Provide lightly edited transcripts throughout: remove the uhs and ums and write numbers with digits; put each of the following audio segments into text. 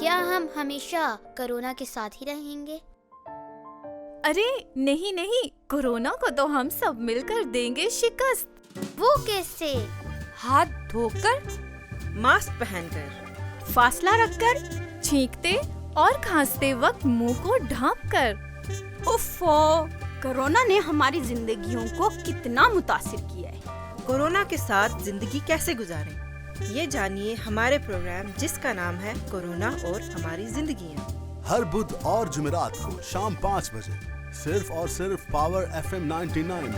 کیا ہم ہمیشہ کورونا کے ساتھ ہی رہیں گے؟ ارے نہیں، کورونا کو تو ہم سب مل کر دیں گے شکست۔ وہ کیسے؟ ہاتھ دھو کر، ماسک پہن کر، فاصلہ رکھ کر، چھینکتے اور کھانستے وقت منہ کو ڈھانپ کر۔ اوفو، کورونا نے ہماری زندگیوں کو کتنا متاثر کیا ہے۔ کورونا کے ساتھ زندگی کیسے گزاریں، یہ جانیے ہمارے پروگرام جس کا نام ہے کورونا اور ہماری زندگیاں، ہر بدھ اور جمعرات کو شام 5 بجے صرف اور صرف پاور FM 99۔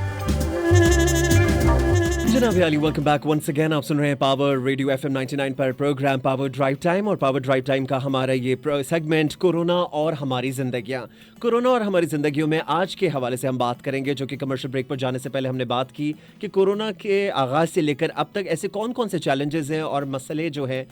جناب علی، ویلکم بیک ونس اگین۔ آپ سن رہے ہیں پاور ریڈیو FM 99 پر پروگرام پاور ڈرائیو ٹائم، اور پاور ڈرائیو ٹائم کا ہمارا یہ سیگمنٹ کورونا اور ہماری زندگیاں۔ کورونا اور ہماری زندگیوں میں آج کے حوالے سے ہم بات کریں گے، جو کہ کمرشل بریک پر جانے سے پہلے ہم نے بات کی کہ کورونا کے آغاز سے لے کر اب تک ایسے کون کون سے چیلنجز ہیں اور مسئلے جو ہیں،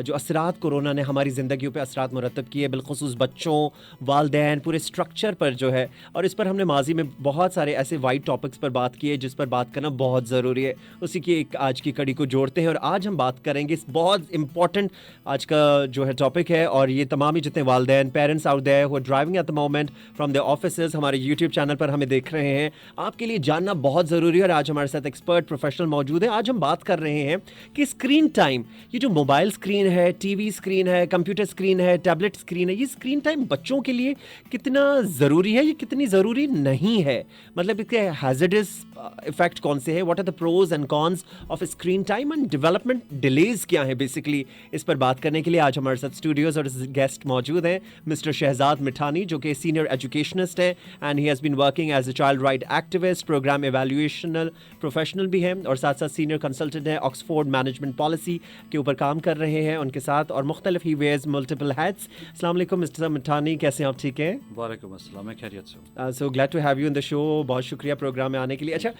جو اثرات کورونا نے ہماری زندگیوں پہ اثرات مرتب کیے، بالخصوص بچوں، والدین، پورے اسٹرکچر پر جو ہے۔ اور اس پر ہم نے ماضی میں بہت سارے ایسے وائڈ ٹاپکس پر بات کی ہے جس پر بات کرنا بہت ضروری ہے، اسی کی ایک آج کی کڑی کو جوڑتے ہیں۔ اور آج ہم بات کریں گے، بہت امپورٹنٹ آج کا جو ہے ٹاپک ہے، اور یہ تمام ہی جتنے والدین، parents out there who driving at the moment from their offices, ہمارے یوٹیوب چینل پر ہمیں دیکھ رہے ہیں، آپ کے لیے جاننا بہت ضروری ہے۔ اور آج ہمارے ساتھ ایکسپرٹ پروفیشنل موجود ہیں۔ آج ہم بات کر رہے ہیں کہ اسکرین ٹائم، یہ جو موبائل اسکرین ہے، ٹی وی اسکرین ہے، کمپیوٹر اسکرین ہے، ٹیبلٹ اسکرین ہے، یہ اسکرین ٹائم بچوں کے لیے کتنا ضروری ہے، یہ کتنی ضروری نہیں ہے، مطلب اس کے ہیزارڈس افیکٹ کون سے ہیں، what are the pros and cons of screen time and development delays کیا ہیں بیسکلی۔ اس پر بات کرنے کے لیے آج ہمارے ساتھ اسٹوڈیوز اور گیسٹ موجود ہیں، مسٹر شہزاد مٹھانی، جو کہ سینئر ایجوکیشنسٹ ہیں and he has been working as a child right activist, program evaluational professional بھی ہیں، اور ساتھ ساتھ سینئر کنسلٹنٹ ہیں، آکسفورڈ مینجمنٹ پالیسی کے اوپر کام کر رہے ہیں ان کے ساتھ، اور مختلف ہی ویئرز ملٹیپل ہیڈس۔ السلام علیکم مسٹر مٹھانی، کیسے ہیں آپ؟ ٹھیک ہیں؟ وعلیکم السلام، میں خیریت سے ہوں۔ So glad to have you in the show, بہت شکریہ پروگرام میں آنے کے لیے۔ اچھا،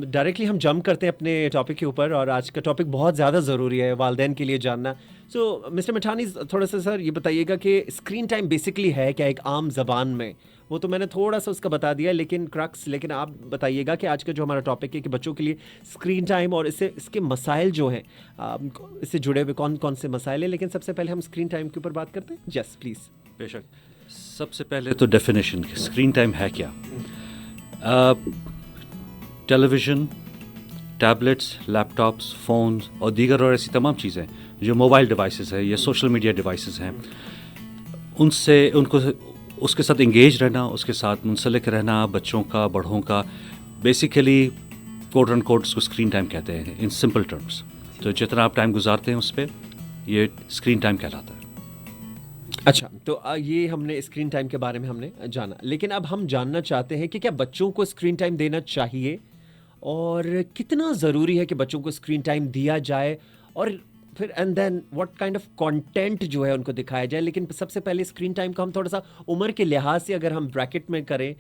ڈائریکٹلی ہم جمپ کرتے ہیں اپنے ٹاپک کے اوپر، اور آج کا ٹاپک بہت زیادہ ضروری ہے والدین کے لیے جاننا۔ سو مسٹر مٹھانی، تھوڑا سا سر یہ بتائیے گا کہ اسکرین ٹائم بیسکلی ہے کیا ایک عام زبان میں؟ وہ تو میں نے تھوڑا سا اس کا بتا دیا، لیکن آپ بتائیے گا کہ آج کا جو ہمارا ٹاپک ہے کہ بچوں کے لیے اسکرین ٹائم اور اس کے مسائل جو ہیں، اس سے جڑے ہوئے کون کون سے مسائل ہیں۔ لیکن سب سے پہلے ہم اسکرین ٹائم کے اوپر بات کرتے ہیں۔ یس پلیز۔ بے شک، سب سے پہلے تو ڈیفینیشن، اسکرین ٹائم ہے کیا؟ ٹیلی ویژن، ٹیبلٹس، لیپ ٹاپس، فونز اور دیگر اور ایسی تمام چیزیں جو موبائل ڈیوائسز ہیں یا سوشل میڈیا ڈیوائسز ہیں، ان کو اس کے ساتھ انگیج رہنا، اس کے ساتھ منسلک رہنا، بچوں کا، بڑھوں کا، بیسیکلی کوٹ اینڈ کوٹ اس کو اسکرین ٹائم کہتے ہیں ان سمپل ٹرمز۔ تو جتنا آپ ٹائم گزارتے ہیں اس پہ، یہ اسکرین ٹائم کہلاتا ہے۔ اچھا، تو یہ ہم نے اسکرین ٹائم کے بارے میں ہم نے جانا، لیکن اب ہم جاننا چاہتے ہیں کہ کیا بچوں کو اسکرین ٹائم دینا چاہیے، اور کتنا ضروری ہے کہ بچوں کو اسکرین ٹائم دیا جائے، اور پھر and then what kind of content جو ہے ان کو دکھایا جائے۔ لیکن سب سے پہلے اسکرین ٹائم کو ہم تھوڑا سا عمر کے لحاظ سے اگر ہم بریکٹ میں کریں،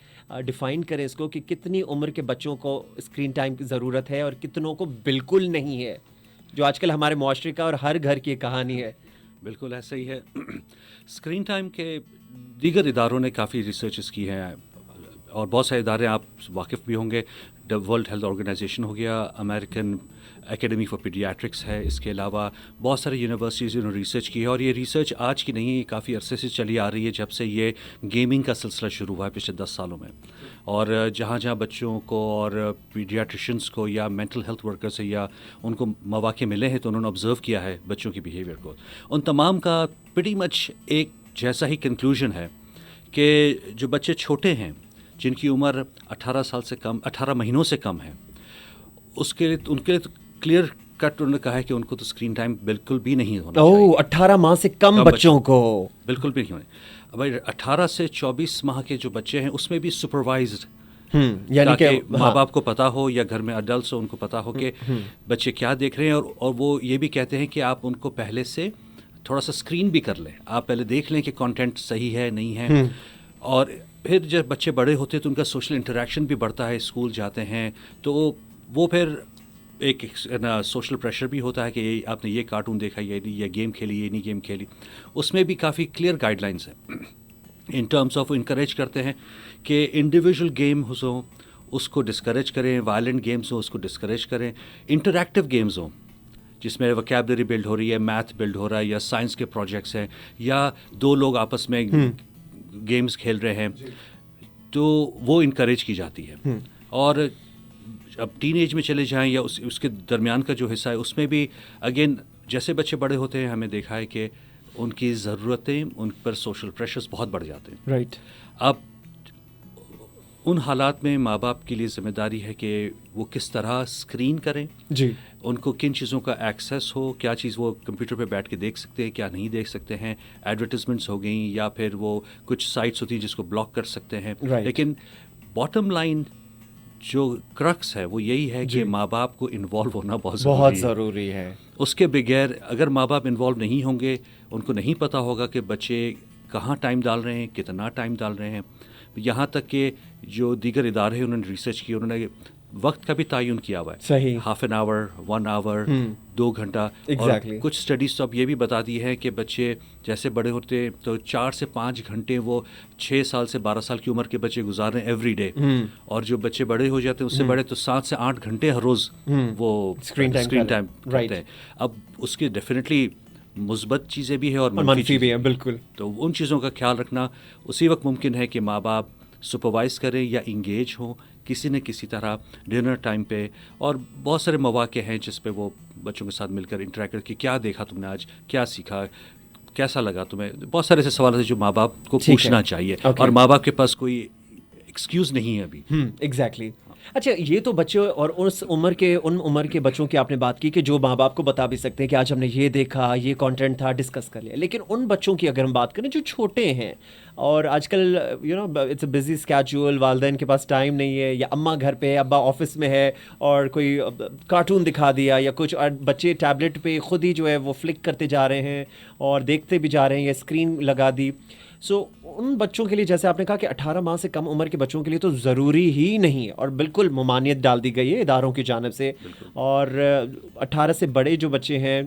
ڈیفائن کریں اس کو کہ کتنی عمر کے بچوں کو اسکرین ٹائم کی ضرورت ہے اور کتنوں کو بالکل نہیں ہے، جو آج کل ہمارے معاشرے کا اور ہر گھر کی کہانی ہے۔ بالکل ایسا ہی ہے۔ اسکرین ٹائم کے دیگر اداروں نے کافی ریسرچز کی ہیں، اور بہت سارے ادارے آپ واقف بھی ہوں گے، ورلڈ ہیلتھ آرگنائزیشن ہو گیا، امریکن اکیڈمی فار پیڈیاٹرکس ہے، اس کے علاوہ بہت سارے یونیورسٹیز نے ریسرچ کی ہے، اور یہ ریسرچ آج کی نہیں، کافی عرصے سے چلی آ رہی ہے، جب سے یہ گیمنگ کا سلسلہ شروع ہوا ہے پچھلے 10 سالوں میں۔ اور جہاں جہاں بچوں کو اور پیڈیاٹریشنس کو یا مینٹل ہیلتھ ورکر سے یا ان کو مواقع ملے ہیں، تو انہوں نے آبزرو کیا ہے بچوں کی بیہیویئر کو، ان تمام کا پریٹی مچ ایک جیسا ہی کنکلوژن ہے کہ جو بچے چھوٹے ہیں، جن کی عمر 18 سال سے کم، 18 مہینوں سے کم ہے، ان کے لیے تو کلیئر کٹ انہوں نے کہا ہے کہ ان کو تو اسکرین ٹائم بالکل بھی نہیں ہونا چاہیے۔ 18 ماہ سے کم بچوں کو بالکل بھی نہیں ہونے۔ اب 18 سے 24 ماہ کے جو بچے ہیں، اس میں بھی سپروائزڈ، یعنی کہ ماں باپ کو پتا ہو یا گھر میں اڈلٹس ہو، ان کو پتا ہو کہ بچے کیا دیکھ رہے ہیں، اور وہ یہ بھی کہتے ہیں کہ آپ ان کو پہلے سے تھوڑا سا اسکرین بھی کر لیں، آپ پہلے دیکھ لیں کہ کانٹینٹ صحیح ہے نہیں ہے۔ اور پھر جب بچے بڑے ہوتے ہیں تو ان کا سوشل انٹریکشن بھی بڑھتا ہے، اسکول جاتے ہیں تو وہ پھر ایک سوشل پریشر بھی ہوتا ہے کہ آپ نے یہ کارٹون دیکھا، یہ گیم کھیلی، یہ نہیں گیم کھیلی۔ اس میں بھی کافی کلیئر گائیڈ لائنس ہیں ان ٹرمز آف، انکریج کرتے ہیں کہ انڈیویژول گیمز ہوں اس کو ڈسکریج کریں، وائلنٹ گیمز ہوں اس کو ڈسکریج کریں، انٹریکٹیو گیمز ہوں جس میں وکیبلری بلڈ ہو رہی ہے, میتھ بلڈ ہو رہا ہے, یا سائنس کے پروجیکٹس ہیں, یا 2 لوگ آپس میں گیمز کھیل رہے ہیں, تو وہ انکریج کی جاتی ہے. اور اب ٹین ایج میں چلے جائیں یا اس کے درمیان کا جو حصہ ہے, اس میں بھی اگین جیسے بچے بڑے ہوتے ہیں ہمیں دیکھا ہے کہ ان کی ضرورتیں, ان پر سوشل پریشرز بہت بڑھ جاتے ہیں. رائٹ. اب ان حالات میں ماں باپ کے لیے ذمہ داری ہے کہ وہ کس طرح اسکرین کریں, جی, ان کو کن چیزوں کا ایکسیس ہو, کیا چیز وہ کمپیوٹر پہ بیٹھ کے دیکھ سکتے ہیں, کیا نہیں دیکھ سکتے ہیں. ایڈورٹیزمنٹس ہو گئیں یا پھر وہ کچھ سائٹس ہوتی ہیں جس کو بلاک کر سکتے ہیں. لیکن باٹم لائن جو کرکس ہے وہ یہی ہے کہ ماں باپ کو انوالو ہونا بہت ضروری ہے. اس کے بغیر اگر ماں باپ انوالو نہیں ہوں گے, ان کو نہیں پتہ ہوگا کہ بچے کہاں ٹائم ڈال رہے ہیں, کتنا ٹائم ڈال رہے ہیں. یہاں تک کہ جو دیگر ادارے ہیں انہوں نے ریسرچ کی, انہوں نے وقت کا بھی تعین کیا ہوا ہے. صحیح. 1/2 آور, 1 آور, 2 گھنٹہ. اور کچھ اسٹڈیز تو اب یہ بھی بتاتی ہے کہ بچے جیسے بڑے ہوتے ہیں تو 4 سے 5 گھنٹے وہ 6 سال سے 12 سال کی عمر کے بچے گزار رہے ہیں ایوری ڈے. اور جو بچے بڑے ہو جاتے ہیں اس سے بڑے تو 7 سے 8 گھنٹے ہر روز وہ اسکرین ٹائم کرتے ہیں. اب اس کے ڈیفینیٹلی مثبت چیزیں بھی ہیں اور منفی بھی ہیں. بالکل. تو ان چیزوں کا خیال رکھنا اسی وقت ممکن ہے کہ ماں باپ سپروائز کریں یا انگیج ہوں کسی نہ کسی طرح ڈنر ٹائم پہ. اور بہت سارے مواقع ہیں جس پہ وہ بچوں کے ساتھ مل کر انٹریکٹ کر کے کیا دیکھا تم نے آج, کیا سیکھا, کیسا لگا تمہیں. بہت سارے ایسے سوال ہیں جو ماں باپ کو پوچھنا چاہیے, اور ماں باپ کے پاس کوئی ایکسکیوز نہیں ہے ابھی. ایگزیکٹلی. اچھا, یہ تو بچے اور ان عمر کے بچوں کی آپ نے بات کی کہ جو ماں باپ کو بتا بھی سکتے ہیں کہ آج ہم نے یہ دیکھا, یہ کانٹینٹ تھا, ڈسکس کر لیا. لیکن ان بچوں کی اگر ہم بات کریں جو چھوٹے ہیں اور آج کل اٹس اے بزی اسکیجول, والدین کے پاس ٹائم نہیں ہے, یا اماں گھر پہ ہے, ابا آفس میں ہے, اور کوئی کارٹون دکھا دیا یا کچھ, اور بچے ٹیبلٹ پہ خود ہی جو ہے وہ فلک کرتے جا رہے ہیں اور دیکھتے بھی جا رہے ہیں, یا اسکرین لگا دی. سو ان بچوں کے لیے جیسے آپ نے کہا کہ 18 ماہ سے کم عمر کے بچوں کے لیے تو ضروری ہی نہیں ہے, اور بالکل ممانعت ڈال دی گئی ہے اداروں کی جانب سے. اور 18 سے بڑے جو بچے ہیں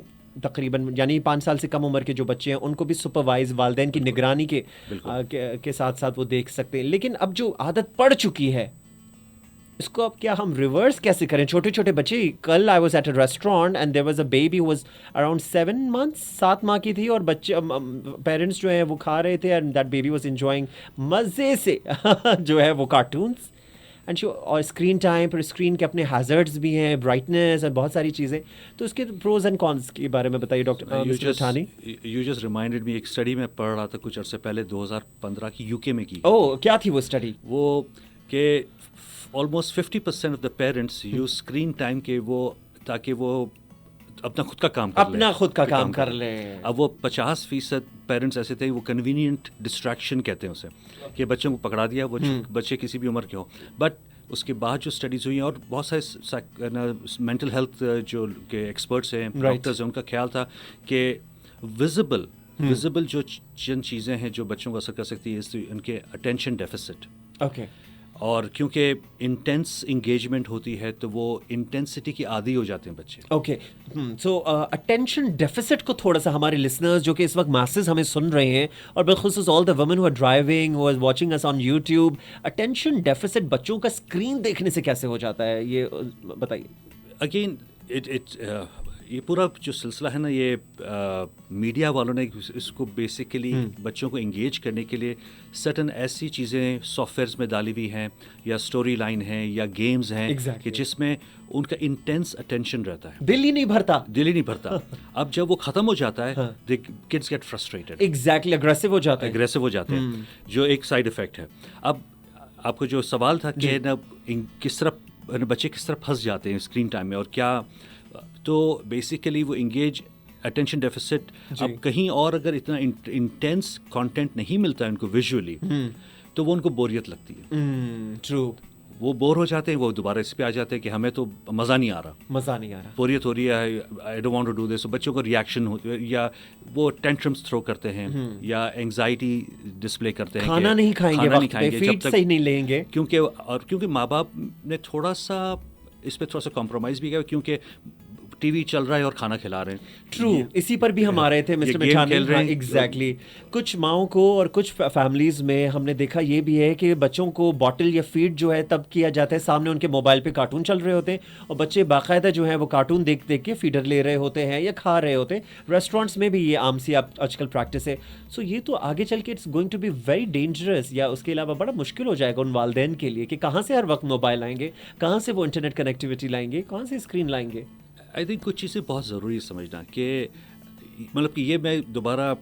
تقریباً, یعنی 5 سال سے کم عمر کے جو بچے ہیں, ان کو بھی سپروائز والدین کی نگرانی کے ساتھ ساتھ وہ دیکھ سکتے ہیں. لیکن اب جو عادت پڑ چکی ہے اس کو اب کیا ہم ریورس کیسے کریں؟ چھوٹے چھوٹے بچے, کل I was at a restaurant and there was a baby was around 7 months, 7 ماہ کی تھی, اور بچے پیرنٹس جو ہیں وہ کھا رہے تھے, and that baby was enjoying مزے سے جو ہے وہ کارٹونس. اینڈ اور اسکرین ٹائم پر اسکرین کے اپنے ہیزرڈز بھی ہیں, برائٹنیس اور بہت ساری چیزیں. تو اس کے پروز اینڈ کونس کے بارے میں بتائیے ڈاکٹر تھانی. یو جسٹ ریمائنڈڈ می, ایک اسٹڈی میں پڑھ رہا تھا کچھ عرصے پہلے 2015 کی UK میں کی. کیا تھی وہ اسٹڈی؟ وہ کہ almost 50% of the parents use screen time کے وہ تاکہ وہ اپنا خود کا کام کر لیں. اب وہ 50% پیرنٹس ایسے تھے, وہ کنوینئنٹ ڈسٹریکشن کہتے ہیں اسے, کہ بچوں کو پکڑا دیا, وہ بچے کسی بھی عمر کے ہوں. بٹ اس کے بعد جو اسٹڈیز ہوئی ہیں اور بہت سارے مینٹل ہیلتھ جو کہ ایکسپرٹس ہیں, ڈاکٹرز ہیں, ان کا خیال تھا کہ ویزیبل جو چند چیزیں ہیں جو بچوں کو اثر کر سکتی ہے, ان کے اٹینشن ڈیفیسٹ. اوکے. اور کیونکہ انٹینس انگیجمنٹ ہوتی ہے تو وہ انٹینسٹی کی عادی ہو جاتے ہیں بچے. اوکے. سو اٹینشن ڈیفیسٹ کو تھوڑا سا ہمارے لسنرز جو کہ اس وقت مسز ہمیں سن رہے ہیں, اور بالخصوص all the women who are driving, who are watching us on YouTube, attention deficit بچوں کا اسکرین دیکھنے سے کیسے ہو جاتا ہے, یہ بتائیے. اگین یہ پورا جو سلسلہ ہے نا, یہ میڈیا والوں نے اس کو بیسیکلی بچوں کو انگیج کرنے کے لیے سرٹن ایسی چیزیں سافٹ ویئرز میں ڈالی ہوئی ہیں, یا اسٹوری لائن ہیں, یا گیمز ہیں, کہ جس میں ان کا انٹینس اٹینشن رہتا ہے, دل ہی نہیں بھرتا. اب جب وہ ختم ہو جاتا ہے, kids get frustrated, exactly aggressive ہو جاتے ہیں, جو ایک سائڈ افیکٹ ہے. اب آپ کو جو سوال تھا کہ کس طرح بچے کس طرح پھنس جاتے ہیں اسکرین ٹائم میں, اور کیا, تو بیسیکلی وہ انگیج اٹینشن ڈیفیسٹ. اب کہیں اور اگر اتنا انٹینس کانٹینٹ نہیں ملتا ہے ان کو ویژولی, تو وہ ان کو بوریت لگتی ہے. ٹرو. وہ بور ہو جاتے ہیں, وہ دوبارہ اس پہ آ جاتے ہیں کہ ہمیں تو مزہ نہیں آ رہا, بوریت ہو رہی ہے, I don't want to do this. بچوں کو ریئیکشن ہوتی ہے, یا وہ ٹینٹرمس تھرو کرتے ہیں, یا اینگزائٹی ڈسپلے کرتے ہیں, کھانا نہیں کھائیں گے جب تک صحیح نہیں لیں گے. کیونکہ ماں باپ نے تھوڑا سا اس پہ تھوڑا سا کمپرومائز بھی کیا, کیونکہ टीवी चल रहा है और खाना खिला रहे हैं. ट्रू, इसी पर भी हम आ रहे थे मिस्टर मिठानी. एग्जैक्टली. कुछ माओं को और कुछ फैमिलीज में हमने देखा ये भी है कि बच्चों को बॉटल या फीड जो है तब किया जाता है, सामने उनके मोबाइल पे कार्टून चल रहे होते हैं और बच्चे बाकायदा जो है वो कार्टून देख देख के फीडर ले रहे होते हैं या खा रहे होते हैं. रेस्टोरेंट्स में भी ये आम सी आजकल प्रैक्टिस है. सो ये तो आगे चल के it's going to be very dangerous, या उसके अलावा बड़ा मुश्किल हो जाएगा उन वालिदैन के लिए कि कहाँ से हर वक्त मोबाइल लाएंगे, कहाँ से वो इंटरनेट कनेक्टिविटी लाएंगे, कहाँ से स्क्रीन लाएंगे. आई थिंक कुछ चीज़ें बहुत ज़रूरी समझना कि मतलब कि ये मैं दोबारा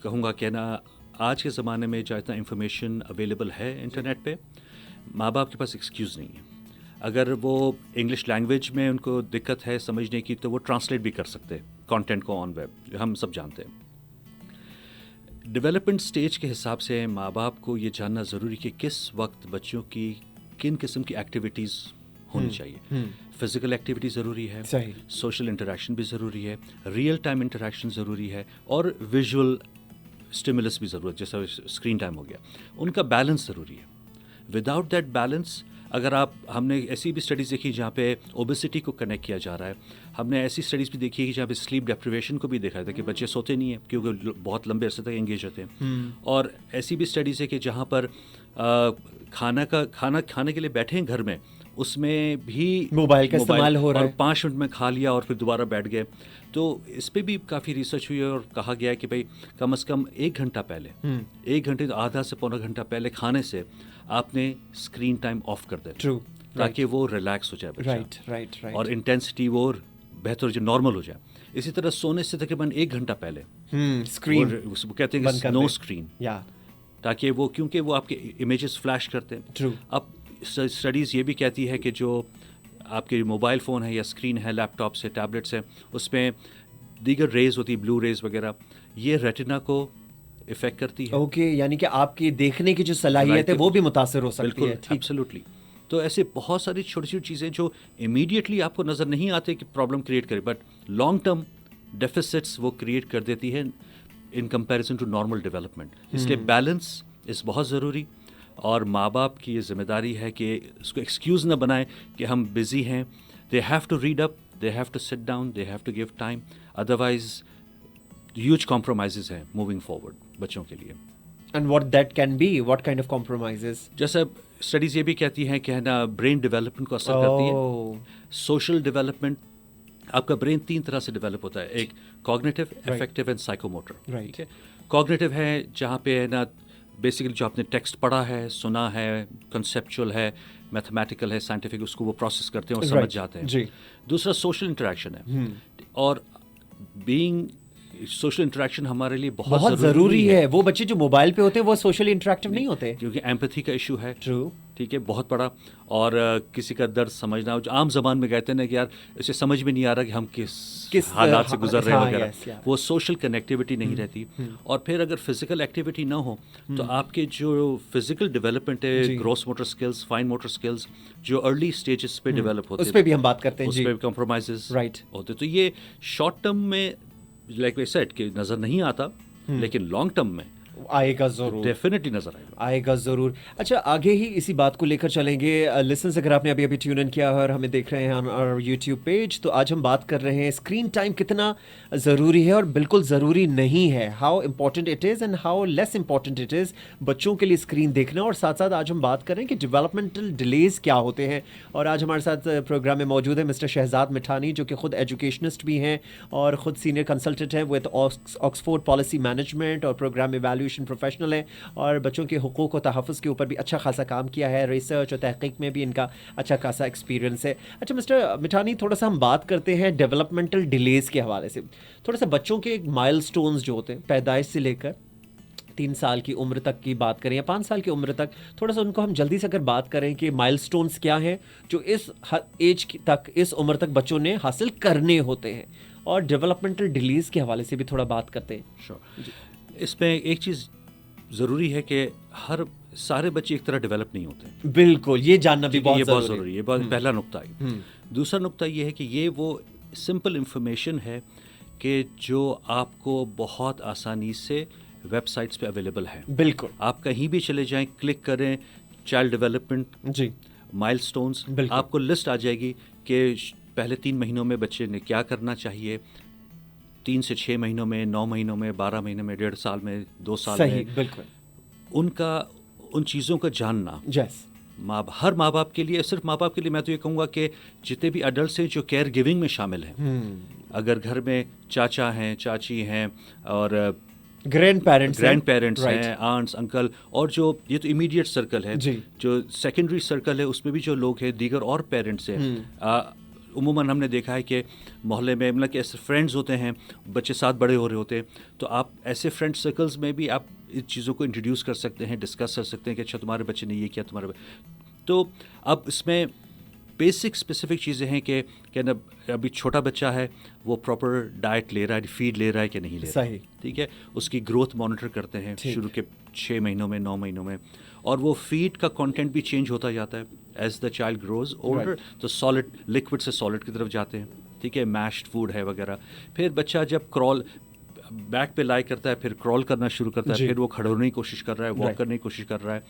कहूँगा कि ना, आज के ज़माने में जहाँ इतना इंफॉर्मेशन अवेलेबल है इंटरनेट पे, माँ बाप के पास एक्सक्यूज़ नहीं है. अगर वो इंग्लिश लैंग्वेज में उनको दिक्कत है समझने की तो वो ट्रांसलेट भी कर सकते हैं कंटेंट को ऑन वेब, हम सब जानते हैं. डेवलपमेंट स्टेज के हिसाब से माँ बाप को ये जानना ज़रूरी कि किस वक्त बच्चों की किन किस्म की एक्टिविटीज़ होनी चाहिए. फिजिकल एक्टिविटी ज़रूरी है, सोशल इंटरेक्शन भी ज़रूरी है, रियल टाइम इंटरेक्शन ज़रूरी है, और विजुअल स्टिमुलस भी ज़रूरत, जैसा स्क्रीन टाइम हो गया. उनका बैलेंस ज़रूरी है. विदाउट दैट बैलेंस, अगर हमने ऐसी भी स्टडीज़ देखी जहाँ पे ओबेसिटी को कनेक्ट किया जा रहा है. हमने ऐसी स्टडीज़ भी देखी है कि जहाँ पे स्लीप डेप्रिवेशन को भी देखा था कि बच्चे सोते नहीं हैं क्योंकि बहुत लंबे अरसे तक एंगेज होते हैं. और ऐसी भी स्टडीज़ है कि जहाँ पर खाना खाने के लिए बैठे हैं घर में, उसमें भी मोबाइल का इस्तेमाल हो रहा है, और 5 मिनट में खा लिया और फिर दोबारा बैठ गए. तो इस पे भी काफ़ी रिसर्च हुई है और कहा गया है कि भाई कम से कम 1 घंटा पहले, 1 घंटे तो आधा से पौना घंटा पहले खाने से आपने स्क्रीन टाइम ऑफ कर देना. ट्रू. ताकि वो रिलैक्स हो जाए बच्चा. राइट. और इंटेंसिटी वो बेहतर जो नॉर्मल हो जाए. इसी तरह सोने से तकरीबन 1 घंटा पहले स्क्रीन, वो कहते हैं नो स्क्रीन, ताकि वो, क्योंकि वो आपके इमेजेस फ्लैश करते हैं. ट्रू. अब स्टडीज़ ये भी कहती है कि जो आपके मोबाइल फ़ोन है या स्क्रीन है, लैपटॉप से, टैबलेट से, उसमें दीगर रेज होती, ब्लू रेज वगैरह, ये रेटिना को इफ़ेक्ट करती है. ओके, यानी कि आपकी देखने की जो सलाहियत है वो भी मुतासर हो सकती है. बिल्कुल, एब्सोल्युटली. तो ऐसे बहुत सारी छोटी छोटी चीज़ें जो इमीडिएटली आपको नज़र नहीं आते कि प्रॉब्लम क्रिएट करे, बट लॉन्ग टर्म डेफिसिट्स वो क्रिएट कर देती है in comparison to normal development. इसलिए बैलेंस इज़ बहुत ज़रूरी. और माँ बाप की ये जिम्मेदारी है कि इसको एक्सक्यूज़ ना बनाएं कि हम बिज़ी हैं. They have to read up, they have to sit down, they have to give time. Otherwise huge compromise हैं मूविंग फॉरवर्ड बच्चों के लिए. And what that can be, what kind of compromises? जैसे स्टडीज़ ये भी कहती हैं कि है ना, ब्रेन डेवलपमेंट को असर करती है. सोशल डेवलपमेंट, आपका ब्रेन 3 तरह से डेवलप होता है. एक cognitive, affective and psychomotor. Right. Cognitive है जहाँ पे है ना, बेसिकली जो आपने टेक्स्ट पढ़ा है, सुना है, कंसेप्चुअल है, मैथमेटिकल है, साइंटिफिक, उसको वो प्रोसेस करते हैं और समझ जाते हैं. जी. दूसरा सोशल इंटरेक्शन है. और बीइंग सोशल इंटरेक्शन हमारे लिए बहुत ज़रूरी है. वो बच्चे जो मोबाइल पे होते हैं वो सोशल इंटरेक्टिव नहीं होते, क्योंकि एम्पैथी का इशू है. ट्रू. ठीक है, बहुत बड़ा. और किसी का दर्द समझना, जो आम जबान में कहते हैं ना कि यार इसे समझ में नहीं आ रहा कि हम किस हालात से गुजर रहे हैं वगैरह, वो सोशल कनेक्टिविटी नहीं रहती. और फिर अगर फिजिकल एक्टिविटी ना हो तो आपके जो फिजिकल डेवलपमेंट है, gross motor skills, fine motor skills, जो अर्ली स्टेजेस पे डेवलप होते हैं, उस पे भी हम बात करते हैं. उस पे कॉम्प्रोमाइजेस होते. तो ये शॉर्ट टर्म में लाइक वी सेड कि नज़र नहीं आता, लेकिन लॉन्ग टर्म में आएगा ज़रूर, डेफिनेटली नजर आएगा ज़रूर. अच्छा, आगे ही इसी बात को लेकर चलेंगे. लिसनर्स, अगर आपने अभी टून इन किया है और हमें देख रहे हैं ऑन आवर यूट्यूब पेज, तो आज हम बात कर रहे हैं स्क्रीन टाइम कितना ज़रूरी है और बिल्कुल ज़रूरी नहीं है. How important it is and how less important it is बच्चों के लिए स्क्रीन देखना. और साथ साथ आज हम बात करें कि डेवलपमेंटल डिलेज क्या होते हैं. और आज हमारे साथ प्रोग्राम में मौजूद है मिस्टर शहजाद मिठानी, जो कि खुद एजुकेशनिस्ट भी हैं और ख़ुद सीनियर कंसल्टेंट हैं विद ऑक्सफोर्ड पॉलिसी मैनेजमेंट और प्रोग्राम एवेल्यूएशन प्रोफेशनल है, और बच्चों के हुकूक़ और तहफ़्फ़ुज़ के ऊपर भी अच्छा खासा काम किया है. रिसर्च और तहक़ीक़ में भी इनका अच्छा खासा एक्सपीरियंस है. अच्छा मिस्टर मिठानी, थोड़ा सा हम बात करते हैं डेवलपमेंटल डिलेज़ के हवाले से. थोड़ा सा बच्चों के माइलस्टोन्स जो होते हैं पैदाइश से लेकर 3 साल की उम्र तक की बात करें या 5 साल की उम्र तक, थोड़ा सा उनको हम जल्दी से अगर बात करें कि माइलस्टोन्स क्या हैं जो इस एज तक, इस उम्र तक बच्चों ने हासिल करने होते हैं, और डेवलपमेंटल डिलेज़ के हवाले से भी थोड़ा बात करते हैं. श्योर. इसमें एक चीज़ ज़रूरी है कि सारे बच्चे एक तरह डेवलप नहीं होते. बिल्कुल, ये जानना भी बहुत ज़रूरी है. पहला नुक्ता है. दूसरा नुक्ता ये है कि ये वो सिंपल इंफॉर्मेशन है कि जो आपको बहुत आसानी से वेबसाइट्स पे अवेलेबल है. बिल्कुल, आप कहीं भी चले जाएं, क्लिक करें चाइल्ड डेवलपमेंट, जी, माइलस्टोन्स, आपको लिस्ट आ जाएगी कि पहले 3 महीनों में बच्चे ने क्या करना चाहिए, 3 से 6 महीनों में, 9 महीनों में, 12 महीनों में, 1.5 साल में, 2 साल सही, में, बिल्कुल, उनका उन चीज़ों का जानना यस, हर माँ बाप के लिए, सिर्फ माँ बाप के लिए मैं तो ये कहूँगा कि जितने भी अडल्ट हैं जो केयर गिविंग में शामिल हैं, अगर घर में चाचा हैं, चाची हैं और ग्रैंड पेरेंट्स हैं, आंट्स, अंकल, और जो ये तो इमीडिएट सर्कल है, जी, जो सेकेंडरी सर्कल है उसमें भी जो लोग हैं, दीगर और पेरेंट्स हैं, उमूमन हमने देखा है कि मोहल्ले में मतलब कि ऐसे फ्रेंड्स होते हैं, बच्चे साथ बड़े हो रहे होते हैं, तो आप ऐसे फ्रेंड सर्कल्स में भी आप इन चीज़ों को इंट्रोड्यूस कर सकते हैं, डिस्कस कर सकते हैं कि अच्छा तुम्हारे बच्चे ने ये किया, तो अब इसमें बेसिक स्पेसिफिक चीज़ें हैं कि ना अभी छोटा बच्चा है वो प्रॉपर डाइट ले रहा है, फीड ले रहा है कि नहीं ले रहा है, ठीक है, उसकी ग्रोथ मॉनिटर करते हैं शुरू के 6 महीनों में, 9 महीनों में, और वो फीड का कंटेंट भी चेंज होता जाता है as the child grows older, तो सॉलिड लिक्विड से सॉलिड की तरफ जाते हैं, ठीक है, मैश्ड फूड है वगैरह। फिर बच्चा जब क्रॉल बैक पे लाई करता है, फिर क्रॉल करना शुरू करता है, फिर वो खड़े होने की कोशिश कर रहा है, वॉक करने की कोशिश कर रहा है,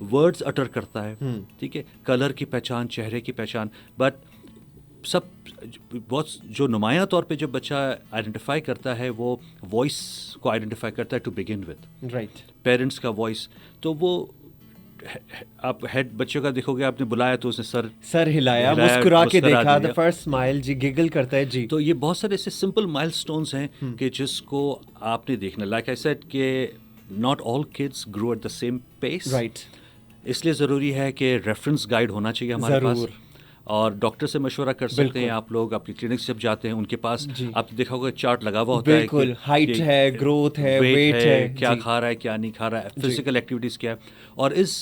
वर्ड्स अटर करता है, ठीक है, कलर की पहचान, चेहरे की पहचान, बट सब बहुत जो नुमायां तौर पे जब बच्चा आइडेंटिफाई करता है वो वॉइस को आइडेंटिफाई करता है to begin with, right, parents का वॉइस, तो वो आप हेड बच्चे का देखोगे, आपने बुलाया तो उसने सर हिलाया, मुस्कुरा के देखा, द फर्स्ट स्माइल, जी, गिगल करता है, जी, तो ये बहुत सारे ऐसे सिंपल माइलस्टोन्स हैं कि जिसको आपने देखना, लाइक आई सेड कि not all kids grow at the same pace, right, इसलिए ज़रूरी है कि रेफरेंस गाइड होना चाहिए हमारे पास, और डॉक्टर से मशवरा कर सकते हैं आप लोग, अपनी क्लिनिक से जब जाते हैं उनके पास आपने देखा होगा चार्ट लगा हुआ होता है, बिल्कुल, हाइट है, ग्रोथ है, वेट है, क्या खा रहा है, क्या नहीं खा रहा है, फिजिकल एक्टिविटीज़ क्या है, और इस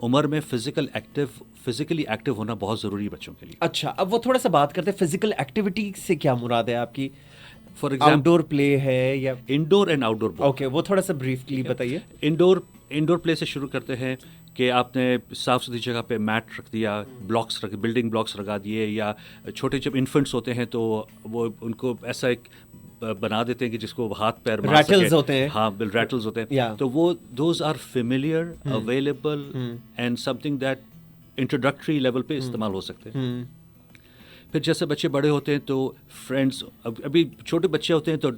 उम्र में फिजिकली एक्टिव होना बहुत ज़रूरी है बच्चों के लिए। अच्छा, अब वो थोड़ा सा बात करते हैं फिजिकल एक्टिविटी से क्या मुराद है आपकी? फॉर एग्जाम्पल आउटडोर प्ले है या इंडोर एंड आउटडोर? ओके, वो थोड़ा सा ब्रीफली बताइए। इंडोर प्ले से शुरू करते हैं कि आपने साफ सुथरी जगह पे मैट रख दिया, बिल्डिंग ब्लॉक्स लगा दिए, या छोटे जब इन्फेंट्स होते हैं तो वो उनको ऐसा एक बना देते हैं कि जिसको हाथ पैर मार सके, रैटल्स होते हैं, हाँ रैटल्स होते हैं, तो वो those are familiar, available and something that introductory level पे इस्तेमाल हो सकते हैं। फिर जैसे बच्चे बड़े होते हैं तो फ्रेंड्स, अभी छोटे बच्चे होते हैं तो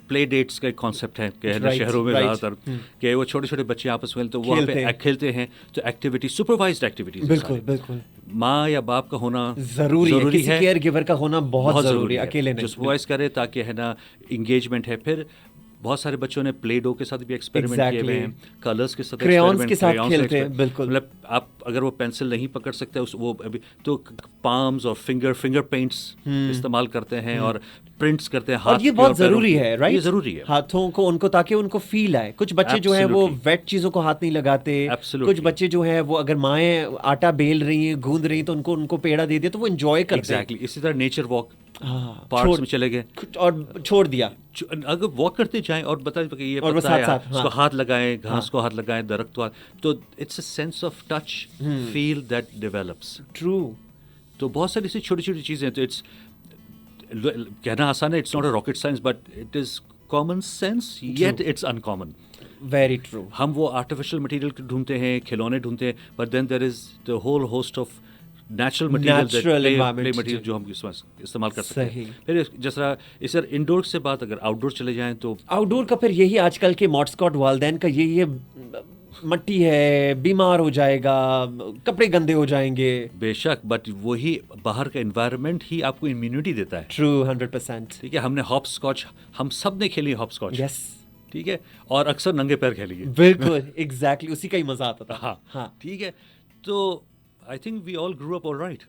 प्ले डेट्स का एक कॉन्सेप्ट है कि शहरों में ज़्यादातर कि वो छोटे छोटे बच्चे आपस में तो वहाँ पे खेलते हैं, तो एक्टिविटी, सुपरवाइज्ड एक्टिविटीज, बिल्कुल माँ या बाप का होना जरूरी है, किसी केयर गिवर का होना बहुत जरूरी है, अकेले नहीं, जो सुपरवाइज करे ताकि है ना इंगेजमेंट है। फिर बहुत सारे बच्चों ने प्ले डो के साथ भी एक्सपेरिमेंट किए हुए हैं, कलर्स के साथ, क्रेयॉन्स के साथ खेलते हैं, बिल्कुल, मतलब आप अगर वो पेंसिल नहीं पकड़ सकते वो अभी तो पाम्स और फिंगर पेंट्स इस्तेमाल करते हैं और प्रिंट्स करते हैं हाथ, और ये बहुत जरूरी है, राइट, ये जरूरी है हाथों को उनको, ताकि उनको फील आए। कुछ बच्चे जो है वो वेट चीजों को हाथ नहीं लगाते, कुछ बच्चे जो है वो अगर माएँ आटा बेल रही हैं, गूंद रही हैं, तो उनको पेड़ा दे दिया तो वो एंजॉय करते हैं। एग्जैक्टली, इसी तरह नेचर वॉक, पार्क्स में चले गए और छोड़ दिया, अगर वॉक करते जाएं और बताएं कि ये पत्ता है, उसको हाथ लगाएं, घास को हाथ लगाएं, दरख्त को हाथ, तो it's a sense of touch feel that develops. True, तो बहुत सारी ऐसी छोटी छोटी चीज़ें, तो इट्स कहना आसान है, it's not a rocket science, but it is common sense, yet it's uncommon. Very true. हम वो आर्टिफिशियल मटीरियल ढूंढते हैं, खिलौने ढूंढते हैं, but then there is the whole host of natural material जो हम इस्तेमाल कर सकते हैं। फिर जैसा इस इंडोर से बात, अगर आउटडोर चले जाएं तो आउटडोर का फिर यही आजकल के मॉटस्कॉट वालदैन का ये मट्टी है, बीमार हो जाएगा, कपड़े गंदे हो जाएंगे। बेशक, बट वही बाहर का एनवायरनमेंट ही आपको इम्यूनिटी देता है। ट्रू, 100%। ठीक है, हमने हॉप स्कॉच, हम सब ने खेली हॉप स्कॉच, यस, ठीक है, और अक्सर नंगे पैर खेलेंगे, बिल्कुल, एग्जैक्टली, उसी का ही मजा आता था। हाँ, ठीक है, तो I think we all grew up all right.